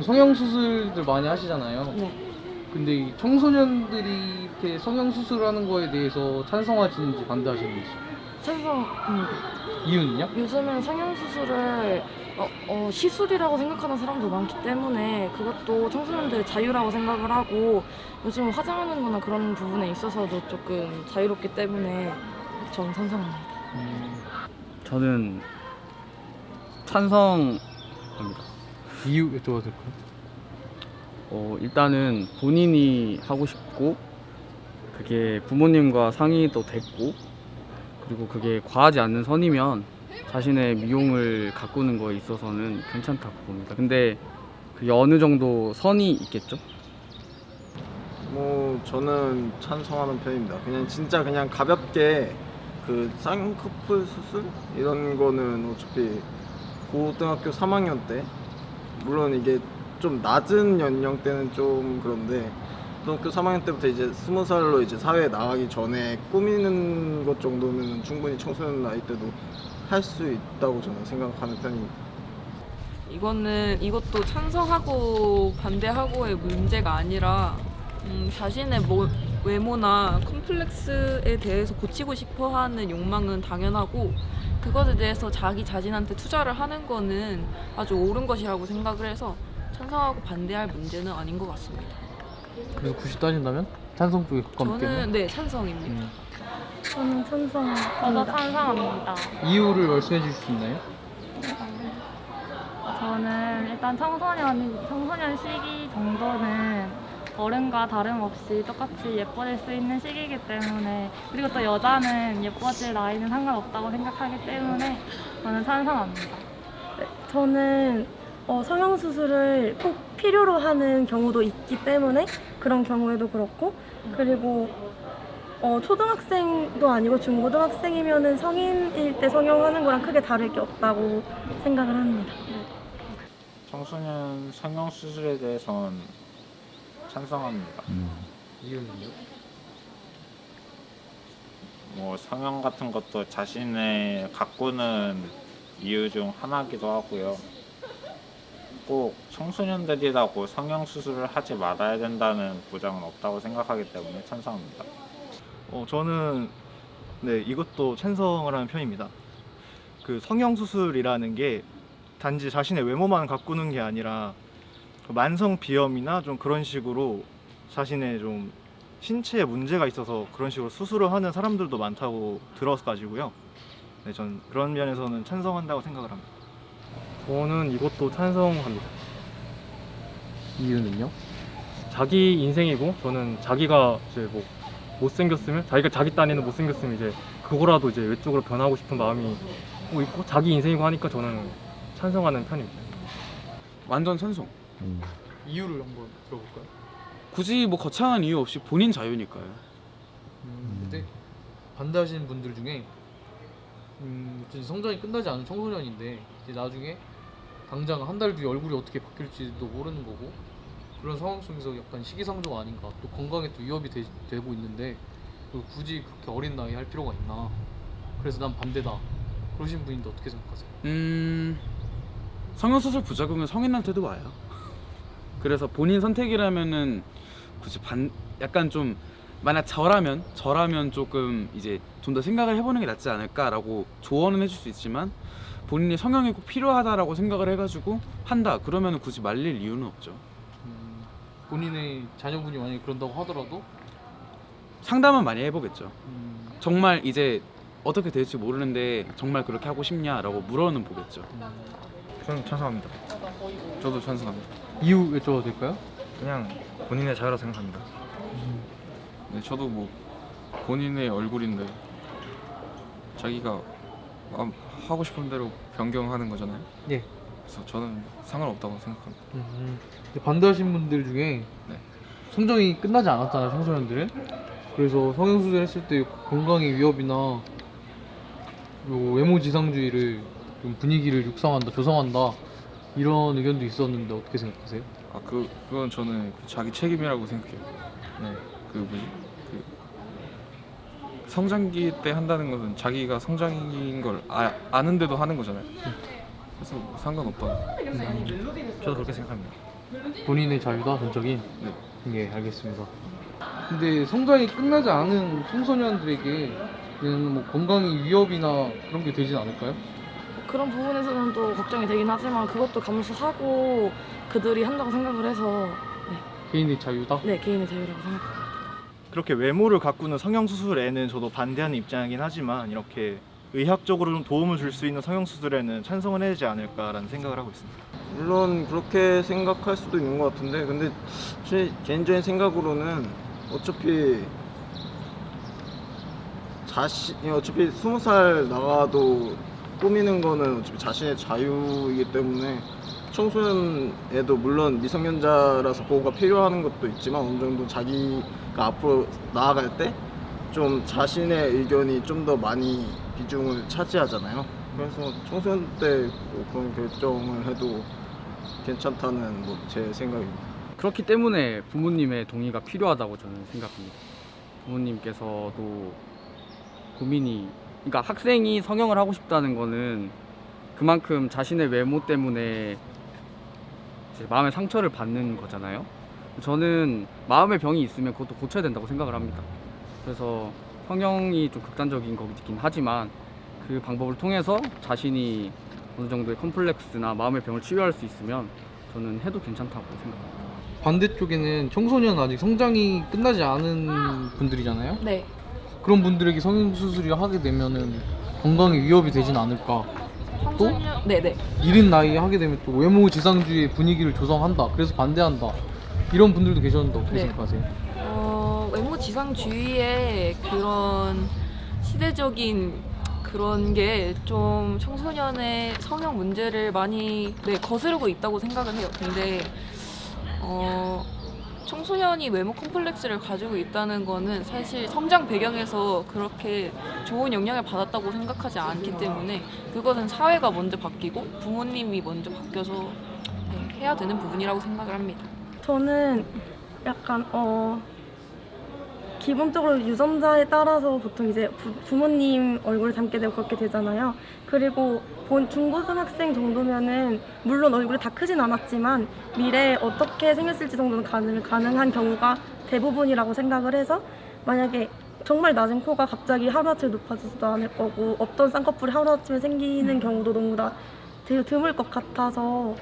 성형 수술들 많이 하시잖아요. 네. 근데 이 청소년들이 이렇게 성형 수술하는 거에 대해서 찬성하시는지 반대하시는지. 찬성입니다. 이유는요? 요즘은 성형수술을 시술이라고 생각하는 사람도 많기 때문에 그것도 청소년들의 자유라고 생각을 하고 요즘 화장하는 거나 그런 부분에 있어서도 조금 자유롭기 때문에 전 찬성합니다. 저는 찬성합니다. 이유 여쭤봐도 될까요? 일단은 본인이 하고 싶고 그게 부모님과 상의도 됐고 그리고 그게 과하지 않는 선이면 자신의 미용을 가꾸는 거에 있어서는 괜찮다고 봅니다. 근데 그게 어느 정도 선이 있겠죠? 뭐 저는 찬성하는 편입니다. 그냥 진짜 그냥 가볍게 그 쌍꺼풀 수술 이런 거는 어차피 고등학교 3학년 때 물론 이게 좀 낮은 연령대는 좀 그런데 고등학교 3학년 때부터 이제 20살로 이제 사회에 나가기 전에 꾸미는 것 정도면 충분히 청소년 나이 때도 할 수 있다고 저는 생각하는 편입니다. 이것도 찬성하고 반대하고의 문제가 아니라 자신의 외모나 컴플렉스에 대해서 고치고 싶어하는 욕망은 당연하고 그것에 대해서 자기 자신한테 투자를 하는 거는 아주 옳은 것이라고 생각을 해서 찬성하고 반대할 문제는 아닌 것 같습니다. 그래서 굳이 따진다면 찬성 쪽에 가깝겠네요. 저는 네 찬성입니다. 저는 찬성합니다. 저도 찬성합니다. 이유를 말씀해 주실 수 있나요? 저는 일단 청소년 시기 정도는 어른과 다름없이 똑같이 예뻐질 수 있는 시기이기 때문에 그리고 또 여자는 예뻐질 나이는 상관없다고 생각하기 때문에 저는 찬성합니다. 저는 성형수술을 꼭 필요로 하는 경우도 있기 때문에 그런 경우에도 그렇고 그리고 초등학생도 아니고 중고등학생이면은 성인일 때 성형하는 거랑 크게 다를 게 없다고 생각을 합니다. 청소년 성형 수술에 대해서는 찬성합니다. 이유는요? 뭐 성형 같은 것도 자신을 가꾸는 이유 중 하나이기도 하고요. 꼭 청소년들이라고 성형 수술을 하지 말아야 된다는 보장은 없다고 생각하기 때문에 찬성합니다. 저는 네, 이것도 찬성을 하는 편입니다. 그 성형수술이라는 게 단지 자신의 외모만 가꾸는 게 아니라 만성 비염이나 좀 그런 식으로 자신의 좀 신체에 문제가 있어서 그런 식으로 수술을 하는 사람들도 많다고 들어가지고요. 네, 전 그런 면에서는 찬성한다고 생각을 합니다. 저는 이것도 찬성합니다. 이유는요? 자기 인생이고 저는 자기가 이제 뭐 못생겼으면 자기가 자기 딴에는 못생겼으면 이제 그거라도 이제 외적으로 변하고 싶은 마음이 뭐 있고 자기 인생이고 하니까 저는 찬성하는 편입니다. 완전 찬성. 이유를 한번 들어볼까요? 굳이 뭐 거창한 이유 없이 본인 자유니까요. 근데 반대하시는 분들 중에 어쨌든 성장이 끝나지 않은 청소년인데 이제 나중에 당장 한 달 뒤에 얼굴이 어떻게 바뀔지도 모르는 거고 그런 상황 속에서 약간 시기상조가 아닌가 또 건강에 또 위협이 되고 있는데 그걸 굳이 그렇게 어린 나이에 할 필요가 있나 그래서 난 반대다 그러신 분인데 어떻게 생각하세요? 성형수술 부작용은 성인한테도 와요. 그래서 본인 선택이라면은 굳이 약간 좀 만약 저라면 조금 이제 좀 더 생각을 해보는 게 낫지 않을까라고 조언은 해줄 수 있지만 본인이 성형이 꼭 필요하다라고 생각을 해가지고 한다 그러면 굳이 말릴 이유는 없죠. 본인의 자녀분이 만약에 그런다고 하더라도 상담은 많이 해보겠죠. 정말 이제 어떻게 될지 모르는데 정말 그렇게 하고 싶냐라고 물어는 보겠죠. 저는 찬성합니다. 저도 찬성합니다. 이유 여쭤봐도 될까요? 그냥 본인의 자유라고 생각합니다. 네, 저도 뭐 본인의 얼굴인데 자기가 하고 싶은 대로 변경하는 거잖아요. 네. 그래서 저는 상관없다고 생각합니다. 근데 반대하시는 분들 중에 네. 성장이 끝나지 않았잖아요 청소년들은. 그래서 성형수술 했을 때 건강의 위협이나 요 외모지상주의를 좀 분위기를 육성한다 조성한다 이런 의견도 있었는데 어떻게 생각하세요? 그건 저는 자기 책임이라고 생각해요. 네. 성장기 때 한다는 것은 자기가 성장인 걸 아는데도 하는 거잖아요. 그래서 상관없다. 저도 그렇게 생각합니다. 본인의 자유다 전적인. 네, 알겠습니다. 근데 성장이 끝나지 않은 청소년들에게는 뭐 건강의 위협이나 그런 게 되진 않을까요? 그런 부분에서는 또 걱정이 되긴 하지만 그것도 감수하고 그들이 한다고 생각을 해서 개인의 자유다. 네, 개인의 자유라고 생각합니다. 그렇게 외모를 가꾸는 성형수술에는 저도 반대하는 입장이긴 하지만 이렇게 의학적으로 좀 도움을 줄 수 있는 성형수술에는 찬성을 해야 되지 않을까라는 생각을 하고 있습니다. 물론 그렇게 생각할 수도 있는 것 같은데, 근데 제 개인적인 생각으로는 어차피 20살 나가도 꾸미는 거는 어차피 자신의 자유이기 때문에 청소년에도 물론 미성년자라서 보호가 필요한 것도 있지만 어느 정도 자기가 앞으로 나아갈 때 좀 자신의 의견이 좀 더 많이 비중을 차지하잖아요. 그래서 청소년 때 뭐 그런 결정을 해도 괜찮다는 뭐 제 생각입니다. 그렇기 때문에 부모님의 동의가 필요하다고 저는 생각합니다. 부모님께서도 고민이, 그러니까 학생이 성형을 하고 싶다는 거는 그만큼 자신의 외모 때문에 이제 마음의 상처를 받는 거잖아요. 저는 마음의 병이 있으면 그것도 고쳐야 된다고 생각을 합니다. 그래서 성형이 좀 극단적인 거긴 하지만 그 방법을 통해서 자신이 어느 정도의 컴플렉스나 마음의 병을 치유할 수 있으면 저는 해도 괜찮다고 생각합니다. 반대쪽에는 청소년 아직 성장이 끝나지 않은 분들이잖아요. 네. 그런 분들에게 성형수술을 하게 되면은 건강에 위협이 되진 않을까. 청소년 네네. 이른 나이에 하게 되면 또 외모 지상주의의 분위기를 조성한다. 그래서 반대한다. 이런 분들도 계셨는데 어떻게 네. 생각하세요? 외모 지상주의의 그런 시대적인 그런 게 좀 청소년의 성형 문제를 많이 거스르고 있다고 생각을 해요. 근데 청소년이 외모 컴플렉스를 가지고 있다는 거는 사실 성장 배경에서 그렇게 좋은 영향을 받았다고 생각하지 않기 때문에 그것은 사회가 먼저 바뀌고 부모님이 먼저 바뀌어서 해야 되는 부분이라고 생각을 합니다. 저는 약간 기본적으로 유전자에 따라서 보통 이제 부모님 얼굴을 닮게 되고 그렇게 되잖아요. 그리고 중고등학생 정도면은 물론 얼굴이 다 크진 않았지만 미래에 어떻게 생겼을지 정도는 가능한 경우가 대부분이라고 생각을 해서, 만약에 정말 낮은 코가 갑자기 하루아침에 높아지지도 않을 거고 없던 쌍꺼풀이 하루아침에 생기는 경우도 너무 되게 드물 것 같아서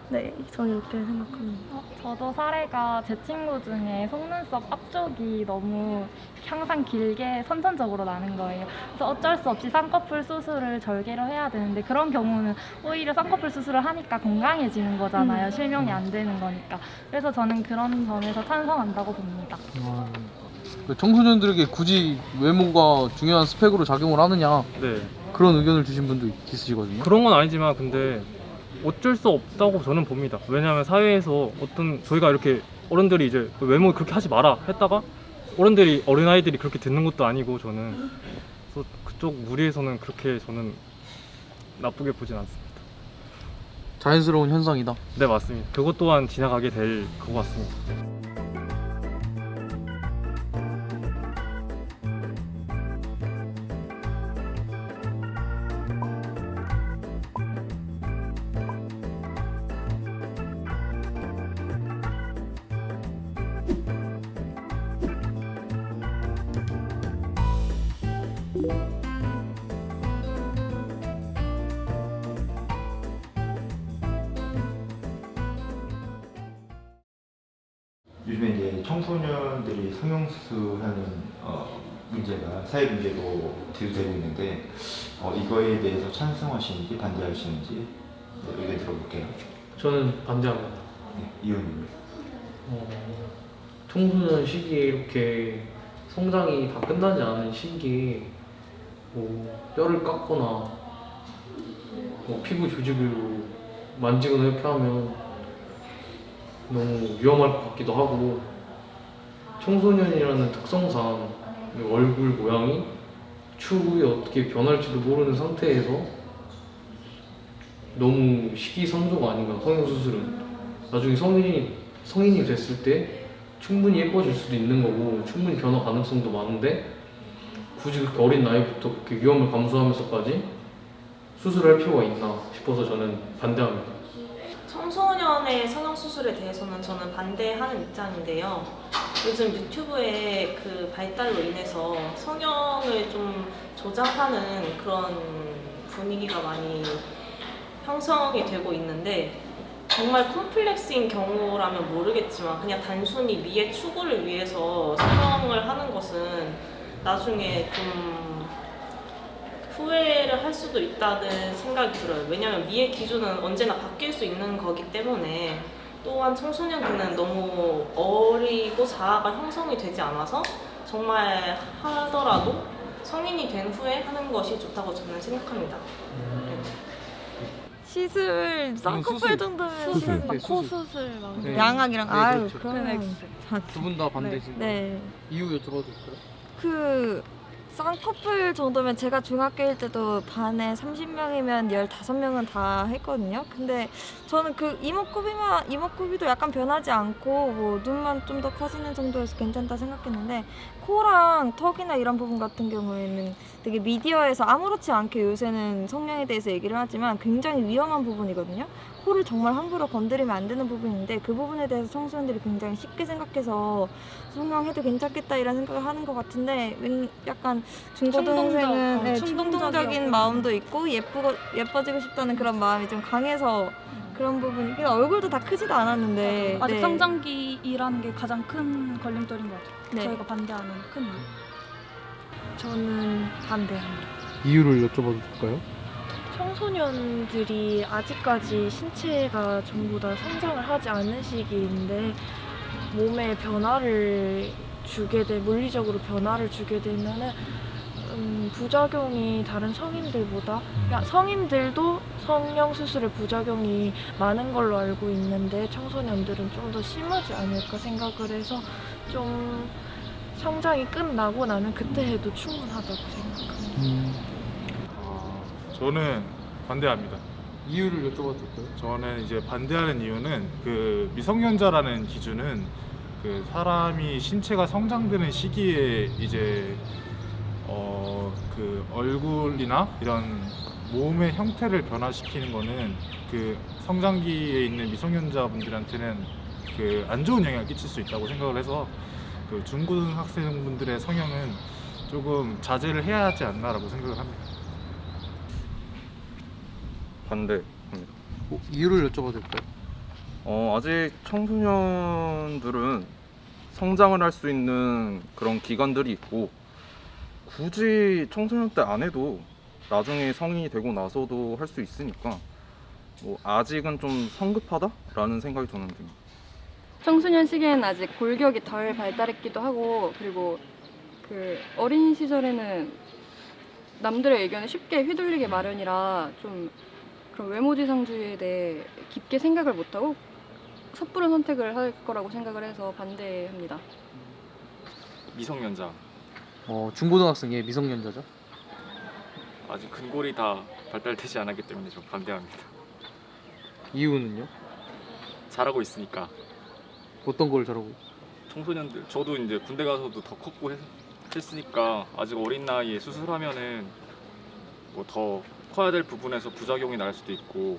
네, 저는 이렇게 생각합니다. 저도 사례가 제 친구 중에 속눈썹 앞쪽이 너무 항상 길게 선천적으로 나는 거예요. 그래서 어쩔 수 없이 쌍꺼풀 수술을 절개를 해야 되는데 그런 경우는 오히려 쌍꺼풀 수술을 하니까 건강해지는 거잖아요. 실명이 안 되는 거니까. 그래서 저는 그런 점에서 찬성한다고 봅니다. 청소년들에게 굳이 외모가 중요한 스펙으로 작용을 하느냐, 네. 그런 의견을 주신 분도 있으시거든요. 그런 건 아니지만 근데 어쩔 수 없다고 저는 봅니다. 왜냐하면 사회에서 저희가 이렇게 어른들이 이제 외모 그렇게 하지 마라 했다가 어린아이들이 그렇게 듣는 것도 아니고, 저는 그래서 그쪽 무리에서는 그렇게 저는 나쁘게 보진 않습니다. 자연스러운 현상이다. 네, 맞습니다. 그것 또한 지나가게 될 것 같습니다. 요즘에 이제 청소년들이 성형수술하는 문제가 사회 문제로 대두되고 있는데 이거에 대해서 찬성하시는지 반대하시는지 의견 들어볼게요. 저는 반대합니다. 네, 이유는요? 청소년 시기에 이렇게 성장이 다 끝나지 않은 시기에 뭐 뼈를 깎거나 뭐 피부 조직으로 만지거나 이렇게 하면 너무 위험할 것 같기도 하고, 청소년이라는 특성상 얼굴 모양이 추후에 어떻게 변할지도 모르는 상태에서 너무 시기상조가 아닌가. 성형수술은 나중에 성인이 됐을 때 충분히 예뻐질 수도 있는 거고 충분히 변화 가능성도 많은데 굳이 그렇게 어린 나이부터 그렇게 위험을 감수하면서까지 수술을 할 필요가 있나 싶어서 저는 반대합니다. 청소년의 성형수술에 대해서는 저는 반대하는 입장인데요. 요즘 유튜브의 그 발달로 인해서 성형을 좀 조장하는 그런 분위기가 많이 형성이 되고 있는데, 정말 콤플렉스인 경우라면 모르겠지만 그냥 단순히 미의 추구를 위해서 성형을 하는 것은 나중에 좀 후회를 할 수도 있다는 생각이 들어요. 왜냐하면 미의 기준은 언제나 바뀔 수 있는 거기 때문에, 또한 청소년기는 너무 어리고 자아가 형성이 되지 않아서 정말 하더라도 성인이 된 후에 하는 것이 좋다고 저는 생각합니다. 시술 쌍꺼풀 수술. 정도면 수술. 막 네, 코 수술. 수술 막 네. 양악이랑 네, 아유 그렇죠. 그러면 두 분 다 반대신 네. 거예요? 이유 여쭤봐도 될까요? 그 쌍꺼풀 정도면 제가 중학교일 때도 반에 30명이면 15명은 다 했거든요. 근데 저는 그 이목구비도 약간 변하지 않고 뭐 눈만 좀 더 커지는 정도여서 괜찮다 생각했는데, 코랑 턱이나 이런 부분 같은 경우에는 되게 미디어에서 아무렇지 않게 요새는 성형에 대해서 얘기를 하지만 굉장히 위험한 부분이거든요. 코를 정말 함부로 건드리면 안 되는 부분인데, 그 부분에 대해서 청소년들이 굉장히 쉽게 생각해서 성형해도 괜찮겠다 이런 생각을 하는 것 같은데, 약간 중고등생은 네, 충동적인 마음도 있고 예뻐지고 싶다는 그런 마음이 좀 강해서 그런 부분이, 그냥 얼굴도 다 크지도 않았는데 아직 네. 성장기라는 게 가장 큰 걸림돌인 것 같아요. 네. 저희가 반대하는 큰 이유. 저는 반대합니다. 이유를 여쭤봐도 될까요? 청소년들이 아직까지 신체가 전부 다 성장을 하지 않은 시기인데 몸에 변화를 물리적으로 변화를 주게 되면은 부작용이 다른 성인들보다, 성인들도 성형수술의 부작용이 많은 걸로 알고 있는데 청소년들은 좀 더 심하지 않을까 생각을 해서 좀 성장이 끝나고 나면 그때 해도 충분하다고 생각합니다. 저는 반대합니다. 이유를 여쭤봐도 될까요? 저는 이제 반대하는 이유는 그 미성년자라는 기준은 그 사람이 신체가 성장되는 시기에 이제 그 얼굴이나 이런 몸의 형태를 변화시키는 거는 그 성장기에 있는 미성년자분들한테는 그 안 좋은 영향을 끼칠 수 있다고 생각을 해서 그 중고등학생분들의 성형은 조금 자제를 해야 하지 않나라고 생각을 합니다. 반대합니다. 이유를 여쭤봐도 될까요? 아직 청소년들은 성장을 할 수 있는 그런 기간들이 있고, 굳이 청소년 때 안 해도 나중에 성인이 되고 나서도 할 수 있으니까 뭐 아직은 좀 성급하다라는 생각이 저는 듭니다. 청소년 시기에는 아직 골격이 덜 발달했기도 하고, 그리고 그 어린 시절에는 남들의 의견을 쉽게 휘둘리게 마련이라 좀 그런 외모지상주의에 대해 깊게 생각을 못하고 섣부른 선택을 할 거라고 생각을 해서 반대합니다. 미성년자. 중고등학생의 미성년자죠? 아직 근골이 다 발달되지 않았기 때문에 좀 반대합니다. 이유는요? 잘하고 있으니까. 어떤 걸 잘하고? 청소년들, 저도 이제 군대 가서도 더 컸고 했으니까 아직 어린 나이에 수술하면은 뭐 더 커야 될 부분에서 부작용이 날 수도 있고,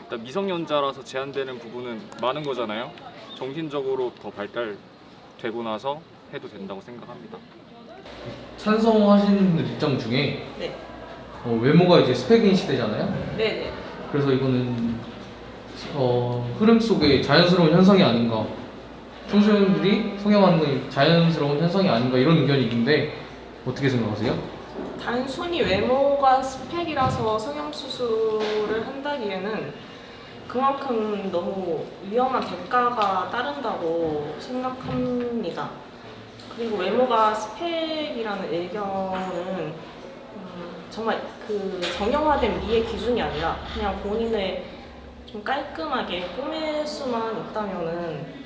일단 미성년자라서 제한되는 부분은 많은 거잖아요. 정신적으로 더 발달되고 나서 해도 된다고 생각합니다. 찬성하시는 분들 입장 중에 네. 외모가 이제 스펙인 시대잖아요. 네네. 그래서 이거는 흐름 속의 자연스러운 현상이 아닌가, 청소년들이 성형하는 건 자연스러운 현상이 아닌가, 이런 의견이 있는데 어떻게 생각하세요? 단순히 외모가 스펙이라서 성형수술을 한다기에는 그만큼 너무 위험한 대가가 따른다고 생각합니다. 그리고 외모가 스펙이라는 의견은 정말 그 정형화된 미의 기준이 아니라 그냥 본인을 좀 깔끔하게 꾸밀 수만 있다면은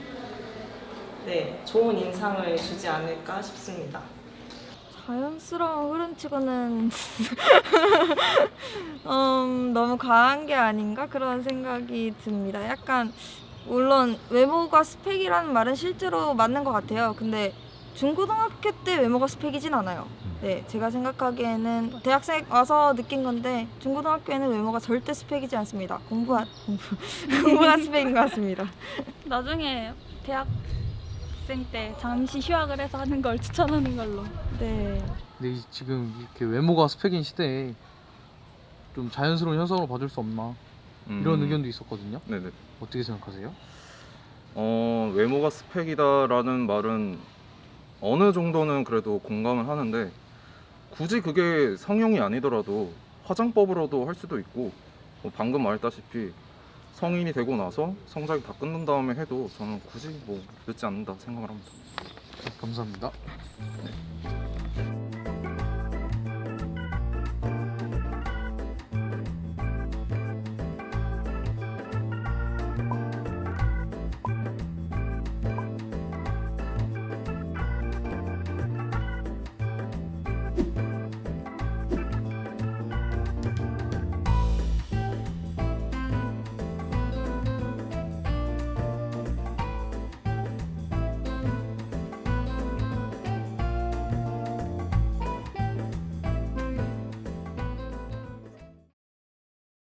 네, 좋은 인상을 주지 않을까 싶습니다. 자연스러운 흐름치고는 너무 과한 게 아닌가 그런 생각이 듭니다. 약간 물론 외모가 스펙이라는 말은 실제로 맞는 것 같아요. 근데 중고등학교 때 외모가 스펙이진 않아요. 네, 제가 생각하기에는 대학생 와서 느낀 건데 중고등학교에는 외모가 절대 스펙이지 않습니다. 공부가 스펙인 것 같습니다. 나중에 대학생 때 잠시 휴학을 해서 하는 걸 추천하는 걸로. 네. 근데 지금 이렇게 외모가 스펙인 시대에 좀 자연스러운 현상으로 봐줄 수 없나 이런 의견도 있었거든요. 네네. 어떻게 생각하세요? 외모가 스펙이다라는 말은 어느 정도는 그래도 공감을 하는데 굳이 그게 성형이 아니더라도 화장법으로도 할 수도 있고 방금 말했다시피 성인이 되고 나서 성장이 다 끝난 다음에 해도 저는 굳이 늦지 않는다 생각을 합니다. 감사합니다. 네.